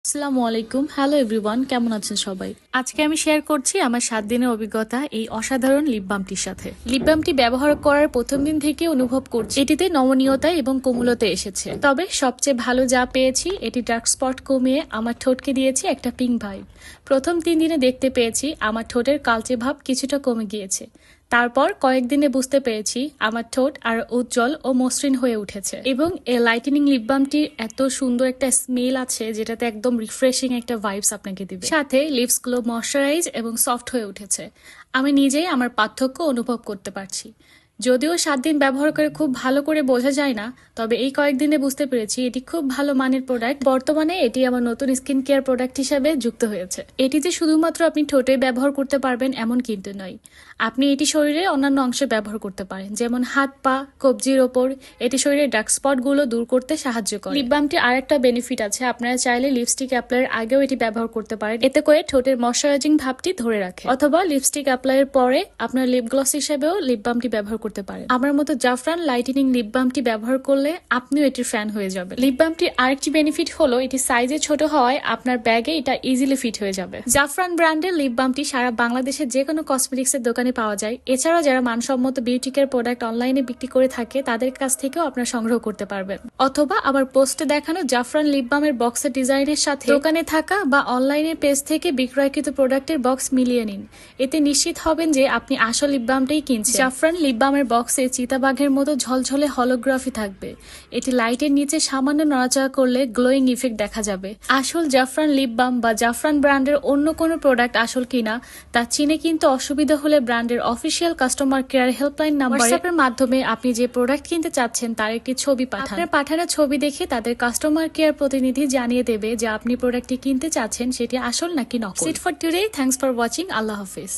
আসসালামু আলাইকুম, hello everyone, কেমন আছেন সবাই? আজকে আমি শেয়ার করছি আমার 7 দিনের অভিজ্ঞতা এই অসাধারণ লিপ বামটির সাথে। লিপ বামটি ব্যবহার করার প্রথম দিন থেকে অনুভব করছি এটিতে নমনীয়তা এবং কোমলতা এসেছে। তবে সবচেয়ে ভালো যা পেয়েছি, এটি ডার্ক স্পট কমিয়ে আমার ঠোঁটকে দিয়েছে একটা পিঙ্ক ভাইব। প্রথম 3 দিনে দেখতে পেয়েছি আমার ঠোঁটের কালচে ভাব কিছুটা কমে গিয়েছে। তারপর কয়েকদিনে বুঝতে পেরেছি আমার ঠোঁট আর উজ্জ্বল ও মসৃণ হয়ে উঠেছে। এবং এই লাইটেনিং লিপ বামটির এত সুন্দর একটা স্মেল আছে যেটাতে একদম রিফ্রেশিং একটা ভাইবস আপনাকে দিবে। সাথে লিপস গুলো ময়শ্চারাইজ এবং সফট হয়ে উঠেছে। আমি নিজেই আমার পার্থক্য অনুভব করতে পারছি। যদিও 7 দিন ব্যবহার করে খুব ভালো করে বোঝা যায় না, তবে এই কয়েকদিনে বুঝতে পেরেছি এটি খুব ভালো মানের প্রোডাক্ট। বর্তমানে এটি আমার নতুন স্কিন কেয়ার প্রোডাক্ট হিসাবে যুক্ত হয়েছে। এটি যে শুধুমাত্র আপনি ঠোঁটে ব্যবহার করতে পারবেন এমন কিন্তু নয়। আপনি এটি শরীরে অন্যান্য অংশে ব্যবহার করতে পারেন, যেমন হাত, পা, কবজির ওপর। এটি শরীরের ডার্ক স্পট গুলো দূর করতে সাহায্য করে। লিপ বামটির আরেকটা বেনিফিট আছে, আপনারা চাইলে লিপস্টিক অ্যাপ্লাইয়ের আগেও এটি ব্যবহার করতে পারেন। এতে করে ঠোঁটের ময়শ্চারাইজিং ভাবটি ধরে রাখে। অথবা লিপস্টিক অ্যাপ্লাইয়ের পরে আপনার লিপ গ্লস হিসেবেও লিপ বামটি ব্যবহার করতে পারেন। আমার মতো জাফরান লাইটেনিং লিপ বামটি ব্যবহার করলে আপনিও এটির ফ্যান হয়ে যাবেন। লিপ বামটির আরেকটি বেনিফিট হলো এটি সাইজে ছোট হওয়ায় আপনার ব্যাগে এটা ইজিলি ফিট হয়ে যাবে। জাফরান ব্র্যান্ডের লিপ বামটি সারা বাংলাদেশের যে কোনো কসমেটিক্সের দোকানে পাওয়া যায়। এছাড়াও যারা মানসম্মত বিউটি কেয়ার প্রোডাক্ট অনলাইনে বিক্রি করে থাকে তাদের কাছ থেকেও আপনারা সংগ্রহ করতে পারবেন। অথবা আবার পোস্টে দেখানো জাফরান লিপ বামের বক্সের ডিজাইনের সাথে দোকানে থাকা বা অনলাইনের পেজ থেকে বিক্রয়কৃত প্রোডাক্টের বক্স মিলিয়ে নিন। এতে নিশ্চিত হবেন যে আপনি আসল লিপ বামটাই কিনছেন। জাফরান লিপ বামের বক্সে চিতাবাঘের মতো ঝলঝলে হলোগ্রাফি থাকবে। এটি লাইটের নিচে সামান্য নড়াচড়া করলে গ্লোয়িং ইফেক্ট দেখা যাবে। আসল জাফরান লিপ বাম বা জাফরান ব্র্যান্ডের অন্য কোনো প্রোডাক্ট আসল কিনা তা চিনে কিন্তু অসুবিধা হলে ব্র্যান্ডের official customer care helpline number হোয়াটসঅ্যাপের মাধ্যমে আপনি যে প্রোডাক্ট কিনতে চাচ্ছেন তার একটি ছবি পাঠান। আপনার পাঠানো ছবি দেখে তাদের কাস্টমার কেয়ার প্রতিনিধি জানিয়ে দেবে যে আপনি প্রোডাক্টটি কিনতে চাচ্ছেন সেটি আসল নাকি নকল। It for today, thanks for watching, Allah Hafiz.